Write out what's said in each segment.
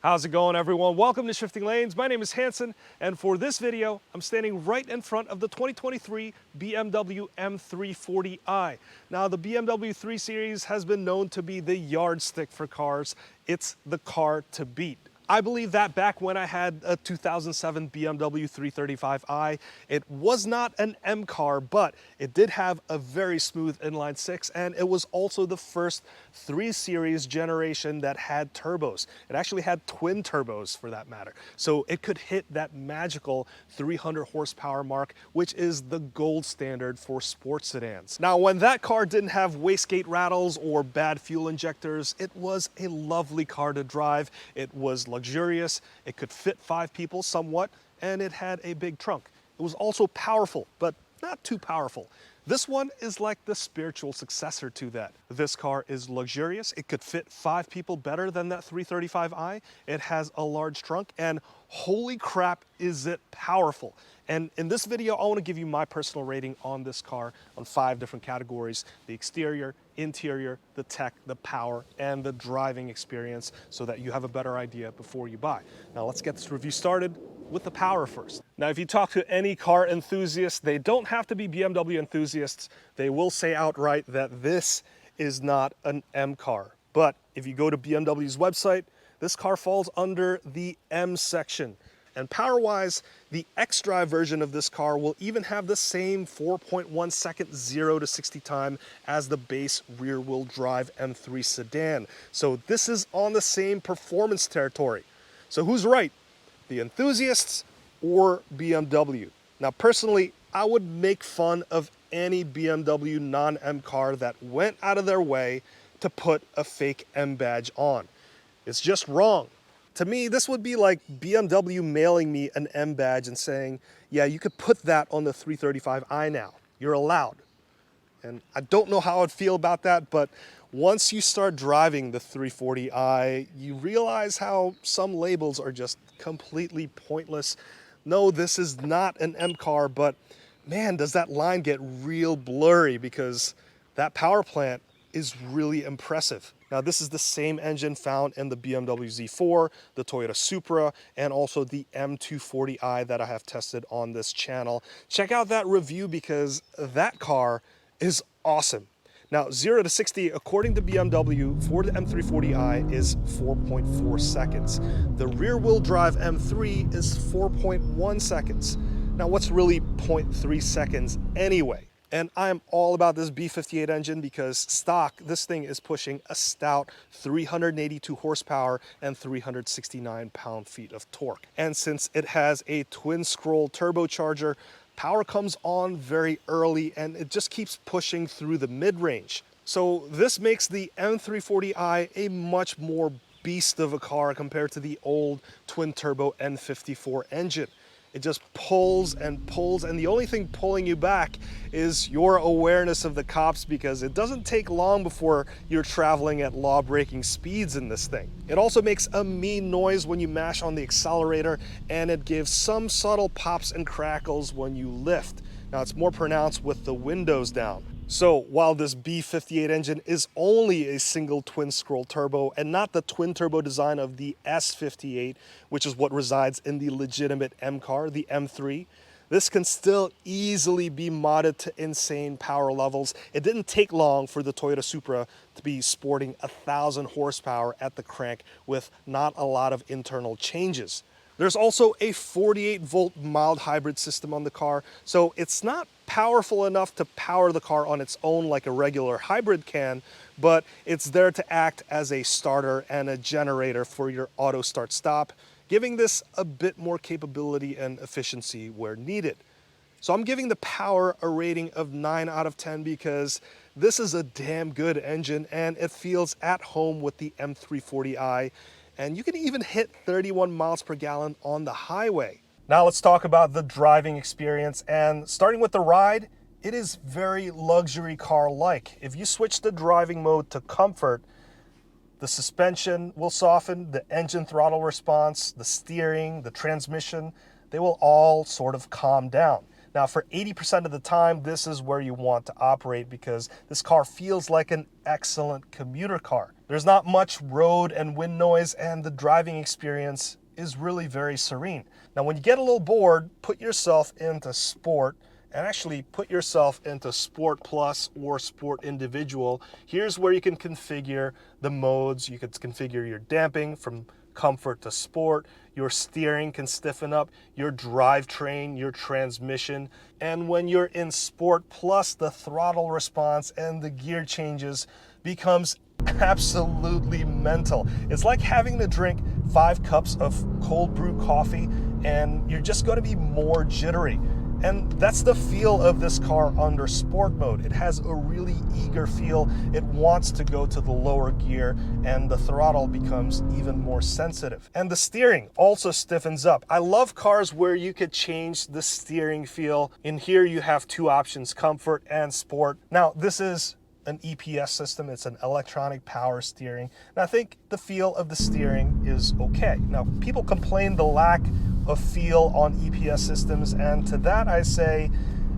How's it going, everyone? Welcome to Shifting Lanes. My name is Hanson, and for this video, I'm standing right in front of the 2023 BMW M340i. Now, the BMW 3 Series has been known to be the yardstick for cars. It's the car to beat. I believe that back when I had a 2007 BMW 335i, it was not an M car, but it did have a very smooth inline six, and it was also the first 3 Series generation that had turbos. It actually had twin turbos for that matter. So it could hit that magical 300 horsepower mark, which is the gold standard for sports sedans. Now, when that car didn't have wastegate rattles or bad fuel injectors, it was a lovely car to drive. It was luxurious, it could fit 5 people somewhat, and it had a big trunk. It was also powerful, but not too powerful. This one is like the spiritual successor to that. This car is luxurious. It could fit 5 people better than that 335i. It has a large trunk, and holy crap, is it powerful. And in this video, I want to give you my personal rating on this car on 5 different categories: the exterior, interior, the tech, the power, and the driving experience, so that you have a better idea before you buy. Now let's get this review started with the power first. Now, if you talk to any car enthusiast, they don't have to be BMW enthusiasts, they will say outright that this is not an M car. But if you go to BMW's website, this car falls under the M section. And power-wise, the X-Drive version of this car will even have the same 4.1 second 0 to 60 time as the base rear-wheel drive M3 sedan. So this is on the same performance territory. So who's right? The enthusiasts or BMW? Now, personally, I would make fun of any BMW non-M car that went out of their way to put a fake M badge on. It's just wrong. To me, this would be like BMW mailing me an M badge and saying, yeah, you could put that on the 335i now. You're allowed. And I don't know how I'd feel about that, but once you start driving the 340i, you realize how some labels are just completely pointless. No, this is not an M car, but man, does that line get real blurry, because that power plant is really impressive. Now, this is the same engine found in the BMW Z4, the Toyota Supra, and also the M240i that I have tested on this channel. Check out that review, because that car is awesome. Now, 0 to 60, according to BMW, for the M340i is 4.4 seconds. The rear-wheel drive M3 is 4.1 seconds. Now, what's really 0.3 seconds anyway? And I'm all about this B58 engine, because stock, this thing is pushing a stout 382 horsepower and 369 pound-feet of torque. And since it has a twin-scroll turbocharger, power comes on very early, and it just keeps pushing through the mid-range. So this makes the M340i a much more beast of a car compared to the old twin-turbo N54 engine. It just pulls and pulls, and the only thing pulling you back is your awareness of the cops, because it doesn't take long before you're traveling at law-breaking speeds in this thing. It also makes a mean noise when you mash on the accelerator, and it gives some subtle pops and crackles when you lift. Now, it's more pronounced with the windows down. So while this B58 engine is only a single twin-scroll turbo and not the twin-turbo design of the S58, which is what resides in the legitimate M car, the M3, this can still easily be modded to insane power levels. It didn't take long for the Toyota Supra to be sporting 1,000 horsepower at the crank with not a lot of internal changes. There's also a 48-volt mild hybrid system on the car, so it's not powerful enough to power the car on its own like a regular hybrid can, but it's there to act as a starter and a generator for your auto start stop, giving this a bit more capability and efficiency where needed. So I'm giving the power a rating of 9 out of 10, because this is a damn good engine and it feels at home with the M340i. And you can even hit 31 miles per gallon on the highway. Now let's talk about the driving experience, and starting with the ride, it is very luxury car-like. If you switch the driving mode to comfort, the suspension will soften, the engine throttle response, the steering, the transmission, they will all sort of calm down. Now for 80% of the time, this is where you want to operate because this car feels like an excellent commuter car. There's not much road and wind noise, and the driving experience is really very serene. Now when you get a little bored, put yourself into Sport, and actually put yourself into Sport Plus or Sport Individual. Here's where you can configure the modes. You can configure your damping from Comfort to Sport. Your steering can stiffen up, your drivetrain, your transmission. And when you're in Sport Plus, the throttle response and the gear changes becomes absolutely mental. It's like having to drink 5 cups of cold brew coffee, and you're just going to be more jittery. And that's the feel of this car under Sport mode. It has a really eager feel. It wants to go to the lower gear, and the throttle becomes even more sensitive. And the steering also stiffens up. I love cars where you could change the steering feel. In here you have 2 options, Comfort and Sport. Now this is an EPS system. It's an electronic power steering. And I think the feel of the steering is okay. Now people complain the lack of feel on EPS systems, and to that I say,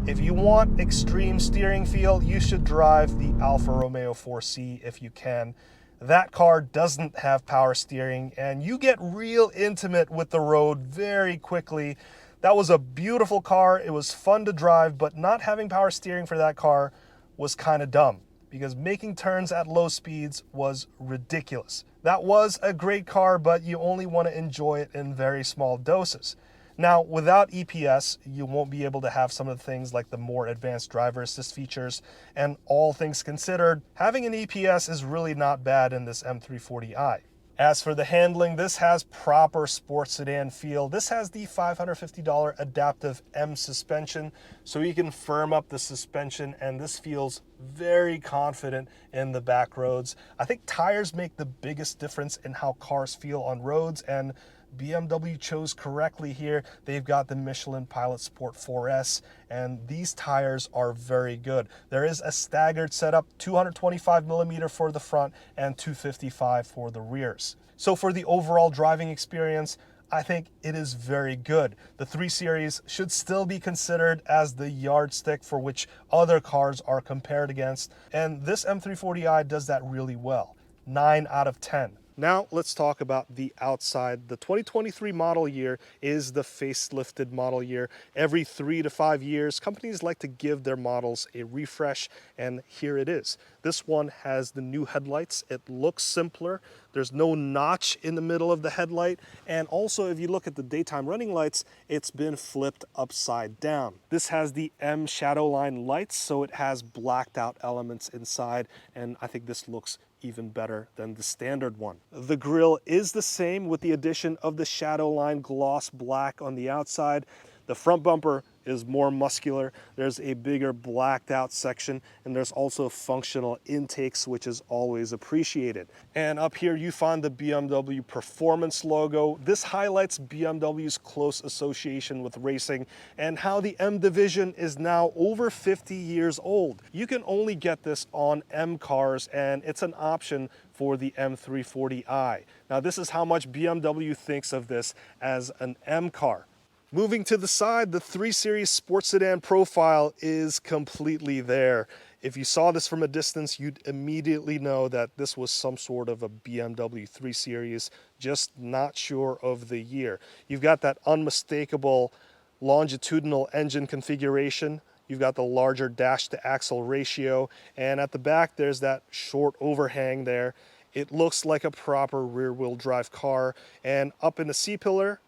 if you want extreme steering feel, you should drive the Alfa Romeo 4C if you can. That car doesn't have power steering, and you get real intimate with the road very quickly. That was a beautiful car. It was fun to drive, but not having power steering for that car was kind of dumb, because making turns at low speeds was ridiculous. That was a great car, but you only want to enjoy it in very small doses. Now, without EPS, you won't be able to have some of the things like the more advanced driver assist features, and all things considered, having an EPS is really not bad in this M340i. As for the handling, this has proper sports sedan feel. This has the $550 adaptive M suspension, so you can firm up the suspension, and this feels very confident in the back roads. I think tires make the biggest difference in how cars feel on roads, and BMW chose correctly here. They've got the Michelin Pilot Sport 4S, and these tires are very good. There is a staggered setup, 225mm for the front and 255 for the rears. So for the overall driving experience, I think it is very good. The 3 Series should still be considered as the yardstick for which other cars are compared against, and this M340i does that really well. 9 out of 10. Now let's talk about the outside. The 2023 model year is the facelifted model year. Every 3 to 5 years, companies like to give their models a refresh, and here it is. This one has the new headlights. It looks simpler. There's no notch in the middle of the headlight, and also if you look at the daytime running lights, it's been flipped upside down. This has the M shadow line lights, so it has blacked out elements inside, and I think this looks even better than the standard one. The grille is the same with the addition of the shadow line gloss black on the outside. The front bumper is more muscular. There's a bigger blacked out section, and there's also functional intakes, which is always appreciated. And up here you find the BMW Performance logo. This highlights BMW's close association with racing and how the M division is now over 50 years old. You can only get this on M cars, and it's an option for the M340i. Now this is how much BMW thinks of this as an M car. Moving to the side, the 3 Series sports sedan profile is completely there. If you saw this from a distance, you'd immediately know that this was some sort of a BMW 3 Series, just not sure of the year. You've got that unmistakable longitudinal engine configuration. You've got the larger dash to axle ratio, and at the back there's that short overhang there. It looks like a proper rear-wheel drive car, and up in the C-pillar,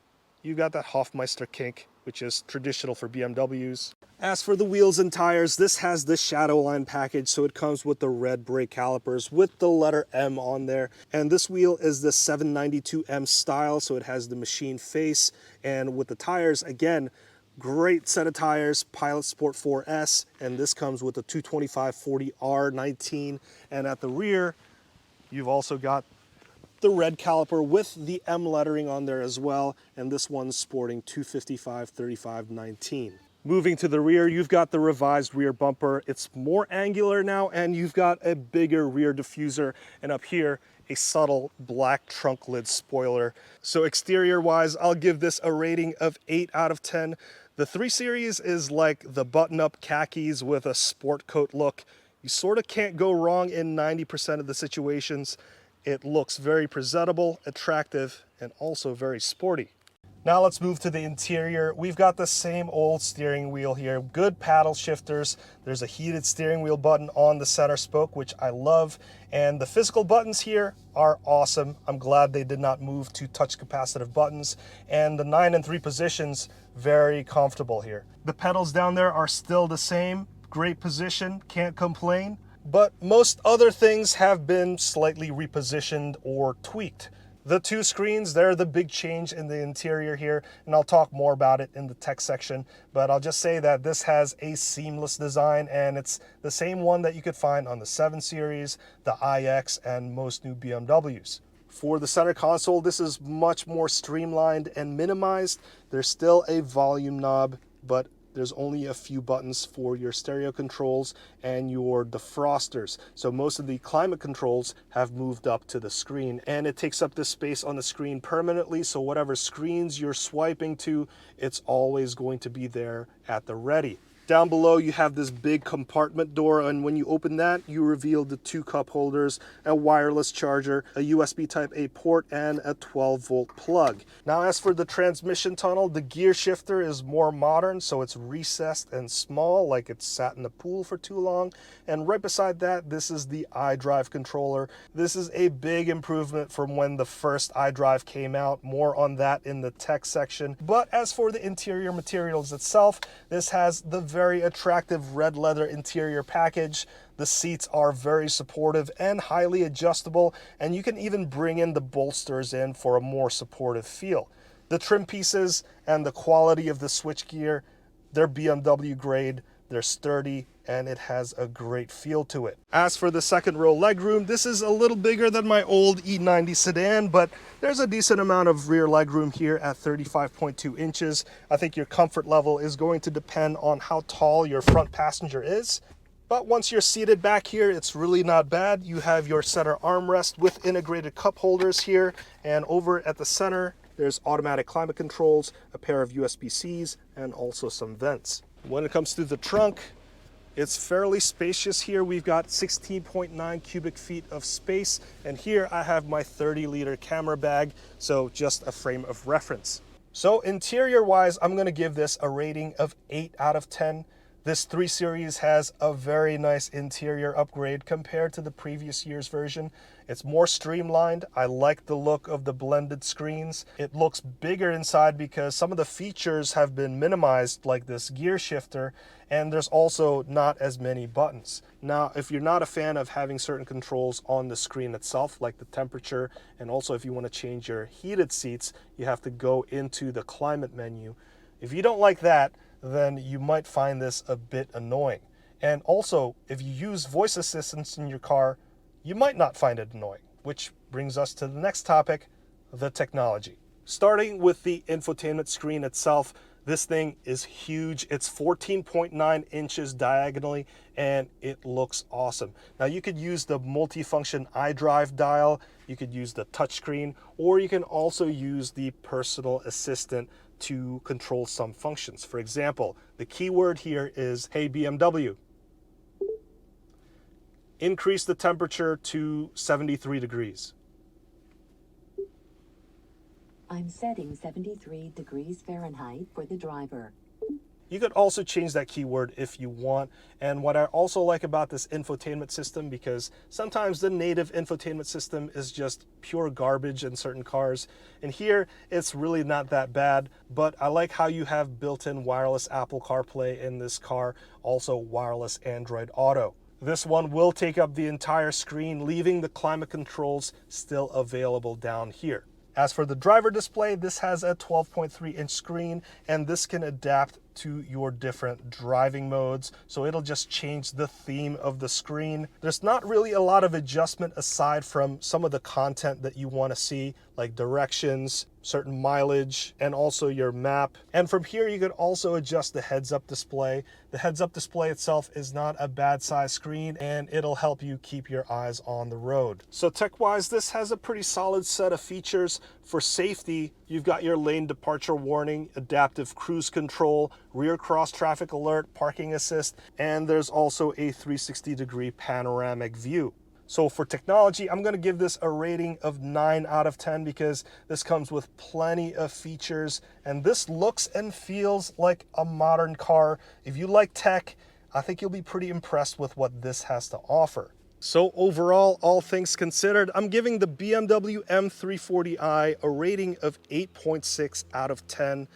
you got that Hofmeister kink, which is traditional for BMWs. As for the wheels and tires, this has the shadow line package, so it comes with the red brake calipers with the letter M on there. And this wheel is the 792M style, so it has the machine face. And with the tires, again, great set of tires, Pilot Sport 4S, and this comes with the 225/40R19. And at the rear, you've also got the red caliper with the M lettering on there as well, and this one's sporting 255/35/19. Moving to the rear, you've got the revised rear bumper. It's more angular now, and you've got a bigger rear diffuser, and up here, a subtle black trunk lid spoiler. So exterior wise, I'll give this a rating of 8 out of 10. The 3 Series is like the button-up khakis with a sport coat look. You sort of can't go wrong in 90% of the situations. It looks very presentable, attractive, and also very sporty. Now let's move to the interior. We've got the same old steering wheel here, good paddle shifters. There's a heated steering wheel button on the center spoke, which I love. And the physical buttons here are awesome. I'm glad they did not move to touch capacitive buttons. And the 9 and 3 positions, very comfortable here. The pedals down there are still the same. Great position, can't complain. But most other things have been slightly repositioned or tweaked. The 2 screens, they're the big change in the interior here, and I'll talk more about it in the tech section, but I'll just say that this has a seamless design, and it's the same one that you could find on the 7 Series, the iX, and most new BMWs. For the center console, this is much more streamlined and minimized. There's still a volume knob, but there's only a few buttons for your stereo controls and your defrosters. So most of the climate controls have moved up to the screen, and it takes up the space on the screen permanently. So whatever screens you're swiping to, it's always going to be there at the ready. Down below, you have this big compartment door, and when you open that, you reveal the 2 cup holders, a wireless charger, a USB Type-A port, and a 12-volt plug. Now, as for the transmission tunnel, the gear shifter is more modern, so it's recessed and small, like it's sat in the pool for too long. And right beside that, this is the iDrive controller. This is a big improvement from when the first iDrive came out. More on that in the tech section. But as for the interior materials itself, this has the very attractive red leather interior package. The seats are very supportive and highly adjustable, and you can even bring in the bolsters in for a more supportive feel. The trim pieces and the quality of the switchgear, they're BMW grade, they're sturdy, and it has a great feel to it. As for the second row legroom, this is a little bigger than my old E90 sedan, but there's a decent amount of rear legroom here at 35.2 inches. I think your comfort level is going to depend on how tall your front passenger is. But once you're seated back here, it's really not bad. You have your center armrest with integrated cup holders here, and over at the center, there's automatic climate controls, a pair of USB-Cs, and also some vents. When it comes to the trunk, it's fairly spacious here. We've got 16.9 cubic feet of space, and here I have my 30-liter camera bag, so just a frame of reference. So interior-wise, I'm going to give this a rating of 8 out of 10. This 3 Series has a very nice interior upgrade compared to the previous year's version. It's more streamlined. I like the look of the blended screens. It looks bigger inside because some of the features have been minimized, like this gear shifter, and there's also not as many buttons. Now, if you're not a fan of having certain controls on the screen itself, like the temperature, and also if you want to change your heated seats, you have to go into the climate menu. If you don't like that, then you might find this a bit annoying. And also, if you use voice assistants in your car, you might not find it annoying, which brings us to the next topic, the technology. Starting with the infotainment screen itself, this thing is huge. It's 14.9 inches diagonally, and it looks awesome. Now, you could use the multifunction iDrive dial, you could use the touchscreen, or you can also use the personal assistant to control some functions. For example, the keyword here is, "Hey BMW, increase the temperature to 73 degrees. I'm setting 73 degrees Fahrenheit for the driver." You could also change that keyword if you want. And what I also like about this infotainment system, because sometimes the native infotainment system is just pure garbage in certain cars, and here it's really not that bad, but I like how you have built-in wireless Apple CarPlay in this car, also wireless Android Auto. This one will take up the entire screen, leaving the climate controls still available down here. As for the driver display, this has a 12.3-inch screen, and this can adapt to your different driving modes. So it'll just change the theme of the screen. There's not really a lot of adjustment aside from some of the content that you want to see, like directions, certain mileage, and also your map. And from here, you can also adjust the heads-up display. The heads-up display itself is not a bad size screen, and it'll help you keep your eyes on the road. So tech-wise, this has a pretty solid set of features. For safety, you've got your lane departure warning, adaptive cruise control, rear cross traffic alert, parking assist, and there's also a 360-degree panoramic view. So for technology, I'm going to give this a rating of 9 out of 10 because this comes with plenty of features and this looks and feels like a modern car. If you like tech, I think you'll be pretty impressed with what this has to offer. So overall, all things considered, I'm giving the BMW M340i a rating of 8.6 out of 10.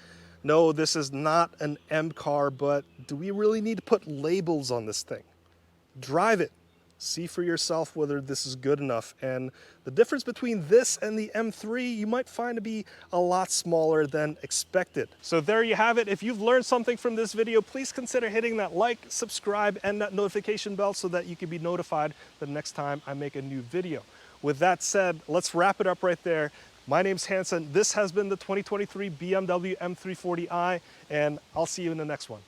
No, this is not an M car, but do we really need to put labels on this thing? Drive it. See for yourself whether this is good enough. And the difference between this and the M3 you might find to be a lot smaller than expected. So there you have it. If you've learned something from this video, please consider hitting that like, subscribe, and that notification bell so that you can be notified the next time I make a new video. With that said, let's wrap it up right there. My name's Hanson. This has been the 2023 BMW M340i, and I'll see you in the next one.